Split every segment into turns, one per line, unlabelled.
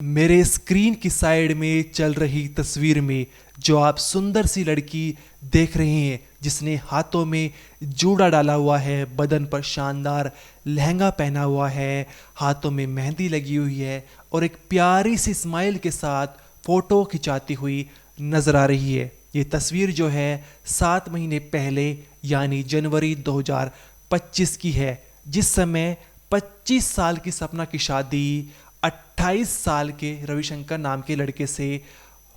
मेरे स्क्रीन की साइड में चल रही तस्वीर में जो आप सुंदर सी लड़की देख रहे हैं, जिसने हाथों में जूड़ा डाला हुआ है, बदन पर शानदार लहंगा पहना हुआ है, हाथों में मेहंदी लगी हुई है और एक प्यारी सी स्माइल के साथ फोटो खिंचाती हुई नजर आ रही है। ये तस्वीर जो है 7 महीने पहले यानी जनवरी 2025 की है, जिस समय 25 साल की सपना की शादी 28 साल के रविशंकर नाम के लड़के से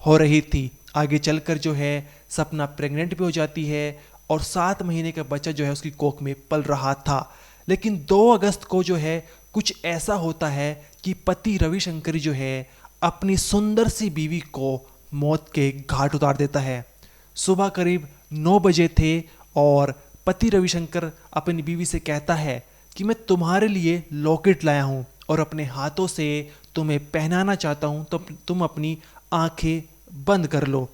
हो रही थी। आगे चलकर जो है सपना प्रेग्नेंट भी हो जाती है और 7 महीने का बच्चा जो है उसकी कोख में पल रहा था। लेकिन 2 अगस्त को जो है कुछ ऐसा होता है कि पति रविशंकर जो है अपनी सुंदर सी बीवी को मौत के घाट उतार देता है। सुबह करीब 9 बजे थे और पति रविशंकर अपनी बीवी से कहता है कि मैं तुम्हारे लिए लॉकेट लाया हूँ और अपने हाथों से तुम्हें पहनाना चाहता हूँ, तो तुम अपनी आंखें बंद कर लो।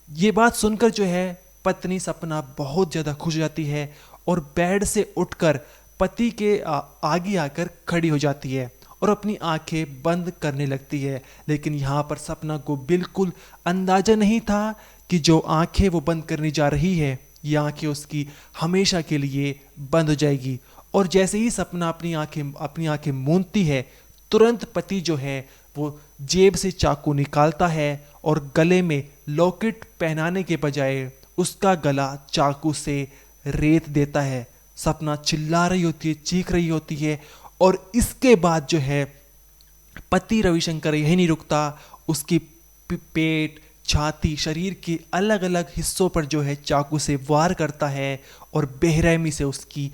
ये बात सुनकर जो है पत्नी सपना बहुत ज़्यादा खुश हो जाती है और बेड से उठकर पति के आगे आकर खड़ी हो जाती है और अपनी आंखें बंद करने लगती है। लेकिन यहाँ पर सपना को बिल्कुल अंदाजा नहीं था कि जो आंखें वो बंद करने जा रही है, ये आंखें उसकी हमेशा के लिए बंद हो जाएगी। और जैसे ही सपना अपनी आंखें मूंदती है, तुरंत पति जो है वो जेब से चाकू निकालता है और गले में लॉकेट पहनाने के बजाय उसका गला चाकू से रेत देता है। सपना चिल्ला रही होती है, चीख रही होती है और इसके बाद जो है पति रविशंकर यही नहीं रुकता, उसकी पेट, छाती, शरीर के अलग अलग हिस्सों पर जो है चाकू से वार करता है और बेरहमी से उसकी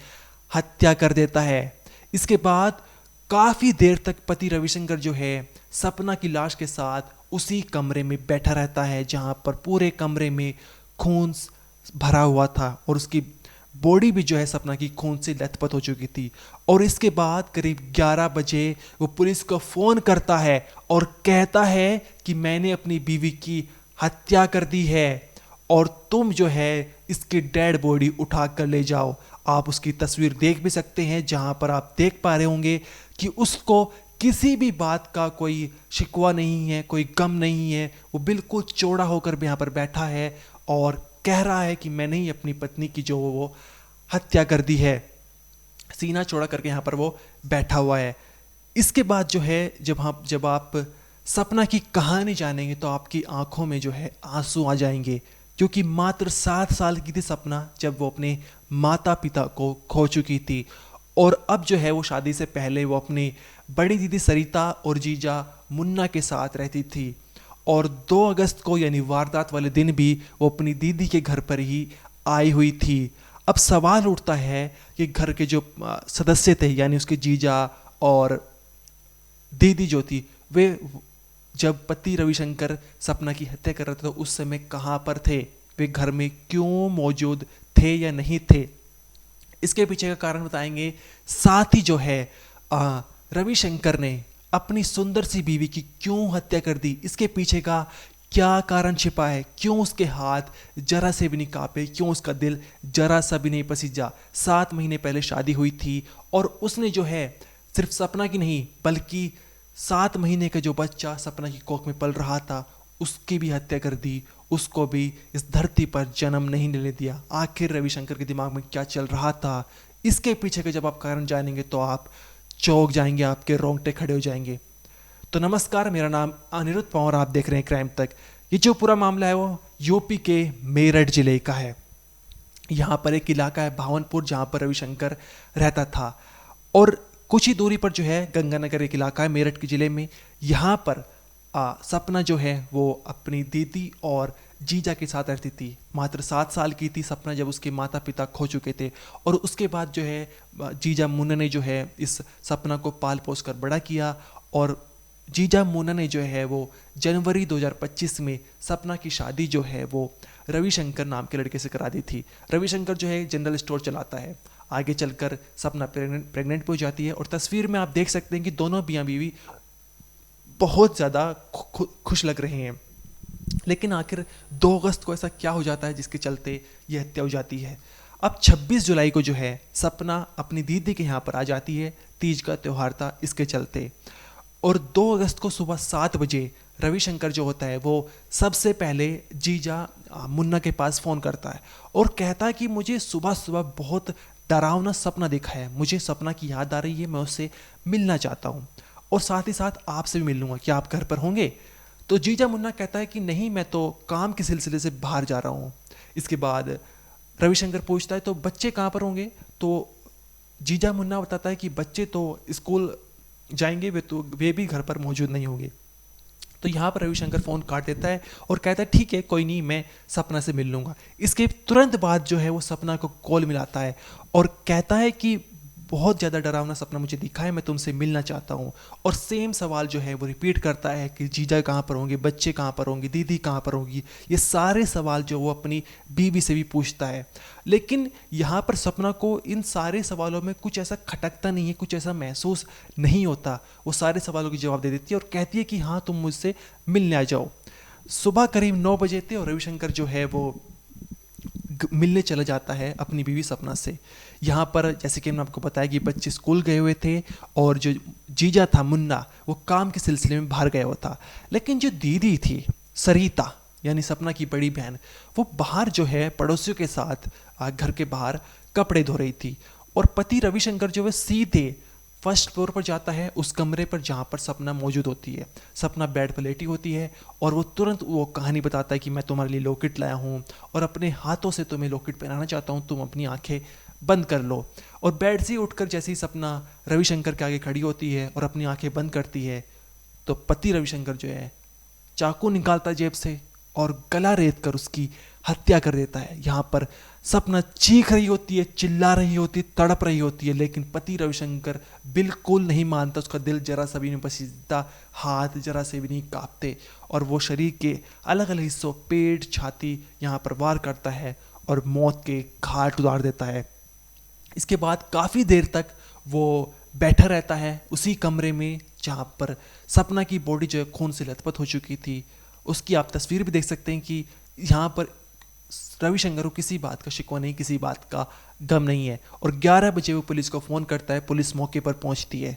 हत्या कर देता है। इसके बाद काफ़ी देर तक पति रविशंकर जो है सपना की लाश के साथ उसी कमरे में बैठा रहता है जहां पर पूरे कमरे में खून भरा हुआ था और उसकी बॉडी भी जो है सपना की खून से लथपथ हो चुकी थी। और इसके बाद करीब 11 बजे वो पुलिस को फ़ोन करता है और कहता है कि मैंने अपनी बीवी की हत्या कर दी है और तुम जो है इसकी डेड बॉडी उठा कर ले जाओ। आप उसकी तस्वीर देख भी सकते हैं जहां पर आप देख पा रहे होंगे कि उसको किसी भी बात का कोई शिकवा नहीं है, कोई गम नहीं है। वो बिल्कुल चौड़ा होकर यहाँ पर बैठा है और कह रहा है कि मैंने ही अपनी पत्नी की जो वो हत्या कर दी है। सीना चौड़ा करके यहाँ पर वो बैठा हुआ है। इसके बाद जो है जब आप सपना की कहानी जानेंगे तो आपकी आंखों में जो है आंसू आ जाएंगे, क्योंकि मात्र 7 साल की थी सपना जब वो अपने माता पिता को खो चुकी थी और अब जो है वो शादी से पहले वो अपनी बड़ी दीदी सरिता और जीजा मुन्ना के साथ रहती थी। और 2 अगस्त को यानी वारदात वाले दिन भी वो अपनी दीदी के घर पर ही आई हुई थी। अब सवाल उठता है कि घर के जो सदस्य थे यानी उसके जीजा और दीदी जो थी, वे जब पति रविशंकर सपना की हत्या कर रहे थे तो उस समय कहाँ पर थे, वे घर में क्यों मौजूद थे या नहीं थे। इसके पीछे का कारण बताएंगे। साथ ही जो है रविशंकर ने अपनी सुंदर सी बीवी की क्यों हत्या कर दी, इसके पीछे का क्या कारण छिपा है, क्यों उसके हाथ जरा से भी नहीं कांपे, क्यों उसका दिल जरा सा भी नहीं पसीजा। 7 महीने पहले शादी हुई थी और उसने जो है सिर्फ सपना की नहीं बल्कि 7 महीने का जो बच्चा सपना की कोख में पल रहा था उसकी भी हत्या कर दी, उसको भी इस धरती पर जन्म नहीं लेने दिया। आखिर रविशंकर के दिमाग में क्या चल रहा था, इसके पीछे के जब आप कारण जानेंगे तो आप चौंक जाएंगे, आपके रोंगटे खड़े हो जाएंगे। तो नमस्कार, मेरा नाम अनिरुद्ध पवार, आप देख रहे हैं क्राइम तक। ये जो पूरा मामला है वो यूपी के मेरठ जिले का है। यहाँ पर एक इलाका है भावनपुर जहाँ पर रविशंकर रहता था और कुछ ही दूरी पर जो है गंगानगर एक इलाका है मेरठ के जिले में। यहाँ पर सपना जो है वो अपनी दीदी और जीजा के साथ रहती थी। मात्र 7 साल की थी सपना जब उसके माता पिता खो चुके थे और उसके बाद जो है जीजा मुन्ना ने जो है इस सपना को पाल पोस कर बड़ा किया और जीजा मुन्ना ने जो है वो जनवरी 2025 में सपना की शादी जो है वो रविशंकर नाम के लड़के से करा दी थी। रविशंकर जो है जनरल स्टोर चलाता है। आगे चलकर सपना प्रेग्नेंट हो जाती है और तस्वीर में आप देख सकते हैं कि दोनों मियां बीवी बहुत ज़्यादा खुश लग रहे हैं। लेकिन आखिर 2 अगस्त को ऐसा क्या हो जाता है जिसके चलते यह हत्या हो जाती है। अब 26 जुलाई को जो है सपना अपनी दीदी के यहाँ पर आ जाती है, तीज का त्यौहार था इसके चलते। और 2 अगस्त को सुबह 7 बजे रविशंकर जो होता है वो सबसे पहले जीजा मुन्ना के पास फ़ोन करता है और कहता है कि मुझे सुबह सुबह बहुत डरावना सपना देखा है, मुझे सपना की याद आ रही है, मैं उससे मिलना चाहता हूँ और साथ ही साथ आपसे भी मिल लूँगा, क्या आप घर पर होंगे? तो जीजा मुन्ना कहता है कि नहीं, मैं तो काम के सिलसिले से बाहर जा रहा हूँ। इसके बाद रविशंकर पूछता है तो बच्चे कहाँ पर होंगे? तो जीजा मुन्ना बताता है कि बच्चे तो स्कूल जाएंगे, वे भी घर पर मौजूद नहीं होंगे। तो यहाँ पर रविशंकर फ़ोन काट देता है और कहता है ठीक है, कोई नहीं, मैं सपना से मिल लूँगा। इसके तुरंत बाद जो है वो सपना को कॉल मिलाता है और कहता है कि बहुत ज़्यादा डरावना सपना मुझे दिखा है, मैं तुमसे मिलना चाहता हूँ। और सेम सवाल जो है वो रिपीट करता है कि जीजा कहाँ पर होंगे, बच्चे कहाँ पर होंगे, दीदी कहाँ पर होंगी। ये सारे सवाल जो वो अपनी बीवी से भी पूछता है, लेकिन यहाँ पर सपना को इन सारे सवालों में कुछ ऐसा खटकता नहीं है, कुछ ऐसा महसूस नहीं होता। वो सारे सवालों के जवाब दे देती है और कहती है कि हाँ, तुम मुझसे मिलने आ जाओ। सुबह करीब 9 बजे थे और रविशंकर जो है वो मिलने चला जाता है अपनी बीवी सपना से। यहाँ पर जैसे कि मैंने आपको बताया कि बच्चे स्कूल गए हुए थे और जो जीजा था मुन्ना वो काम के सिलसिले में बाहर गया हुआ था। लेकिन जो दीदी थी सरिता, यानी सपना की बड़ी बहन, वो बाहर जो है पड़ोसियों के साथ घर के बाहर कपड़े धो रही थी और पति रविशंकर जो है सीधे फर्स्ट फ्लोर पर जाता है, उस कमरे पर जहाँ पर सपना मौजूद होती है। सपना बेड पर लेटी होती है और वो तुरंत वो कहानी बताता है कि मैं तुम्हारे लिए लॉकेट लाया हूँ और अपने हाथों से तुम्हें लॉकेट पहनाना चाहता हूँ, तुम अपनी आंखें बंद कर लो। और बेड से उठकर जैसे ही सपना रविशंकर के आगे खड़ी होती है और अपनी आंखें बंद करती है तो पति रविशंकर जो है चाकू निकालता है जेब से और गला रेत कर उसकी हत्या कर देता है। यहाँ पर सपना चीख रही होती है, चिल्ला रही होती है, तड़प रही होती है, लेकिन पति रविशंकर बिल्कुल नहीं मानता। उसका दिल जरा सा भी नहीं बसीता, हाथ जरा से भी नहीं कांपते और वो शरीर के अलग अलग हिस्सों, पेट, छाती, यहाँ पर वार करता है और मौत के घाट उतार देता है। इसके बाद काफ़ी देर तक वो बैठा रहता है उसी कमरे में जहाँ पर सपना की बॉडी जो है खून से लथपथ हो चुकी थी। उसकी आप तस्वीर भी देख सकते हैं कि यहाँ पर रविशंकर को किसी बात का शिकवा नहीं, किसी बात का गम नहीं है। और 11 बजे वो पुलिस को फ़ोन करता है, पुलिस मौके पर पहुंचती है।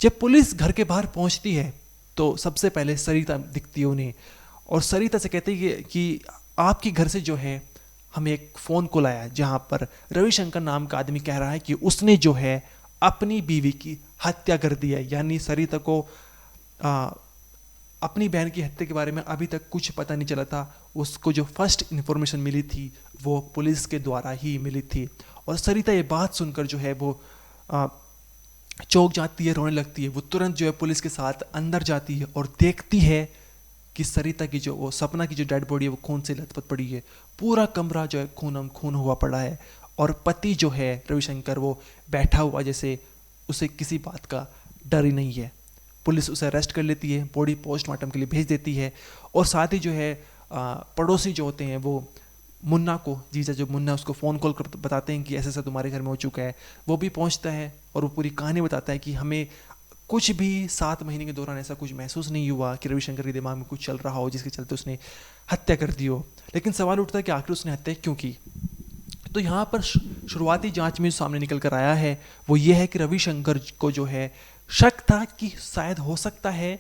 जब पुलिस घर के बाहर पहुंचती है तो सबसे पहले सरिता दिखती है उन्हें और सरिता से कहती है कि आपके घर से जो है हमें एक फ़ोन कॉल आया जहाँ पर रविशंकर नाम का आदमी कह रहा है कि उसने जो है अपनी बीवी की हत्या कर दी है। यानी सरिता को अपनी बहन की हत्या के बारे में अभी तक कुछ पता नहीं चला था। उसको जो फर्स्ट इन्फॉर्मेशन मिली थी वो पुलिस के द्वारा ही मिली थी। और सरिता ये बात सुनकर जो है वो चौंक जाती है, रोने लगती है। वो तुरंत जो है पुलिस के साथ अंदर जाती है और देखती है कि सरिता की जो वो सपना की जो डेड बॉडी है वो खून से लथपथ पड़ी है। पूरा कमरा जो है खूनम खून हुआ पड़ा है और पति जो है रविशंकर वो बैठा हुआ जैसे उसे किसी बात का डर ही नहीं है। पुलिस उसे अरेस्ट कर लेती है, बॉडी पोस्टमार्टम के लिए भेज देती है और साथ ही जो है पड़ोसी जो होते हैं वो मुन्ना को, जीजा जो मुन्ना, उसको फ़ोन कॉल कर बताते हैं कि ऐसा ऐसा तुम्हारे घर में हो चुका है। वो भी पहुंचता है और वो पूरी कहानी बताता है कि हमें कुछ भी 7 महीने के दौरान ऐसा कुछ महसूस नहीं हुआ कि रविशंकर के दिमाग में कुछ चल रहा हो जिसके चलते उसने हत्या कर दी हो। लेकिन सवाल उठता है कि आखिर उसने हत्या क्यों की। तो यहाँ पर शुरुआती जांच में जो सामने निकल कर आया है वो ये है कि रविशंकर को जो है शक था कि शायद हो सकता है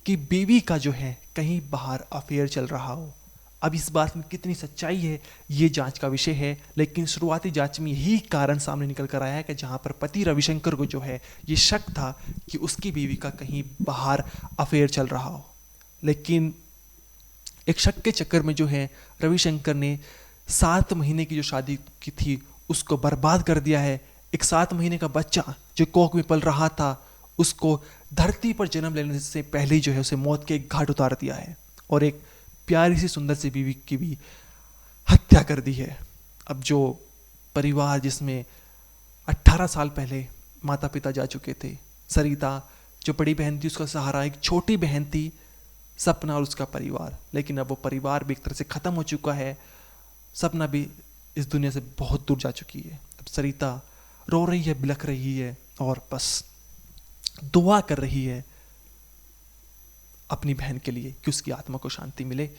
कि बीवी का जो है कहीं बाहर अफेयर चल रहा हो। अब इस बात में कितनी सच्चाई है ये जांच का विषय है, लेकिन शुरुआती जांच में यही कारण सामने निकल कर आया है कि जहां पर पति रविशंकर को जो है ये शक था कि उसकी बीवी का कहीं बाहर अफेयर चल रहा हो। लेकिन एक शक के चक्कर में जो है रविशंकर ने 7 महीने की जो शादी की थी उसको बर्बाद कर दिया है। एक 7 महीने का बच्चा जो कोख में पल रहा था उसको धरती पर जन्म लेने से पहले ही जो है उसे मौत के घाट उतार दिया है और एक प्यारी सी सुंदर सी बीवी की भी हत्या कर दी है। अब जो परिवार जिसमें 18 साल पहले माता पिता जा चुके थे, सरिता जो बड़ी बहन थी उसका सहारा, एक छोटी बहन थी सपना और उसका परिवार, लेकिन अब वो परिवार भी एक तरह से ख़त्म हो चुका है। सपना भी इस दुनिया से बहुत दूर जा चुकी है। अब सरिता रो रही है, बिलख रही है और बस दुआ कर रही है अपनी बहन के लिए कि उसकी आत्मा को शांति मिले।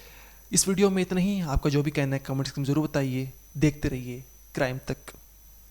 इस वीडियो में इतना ही। आपका जो भी कहना है कमेंट्स में ज़रूर बताइए। देखते रहिए क्राइम तक।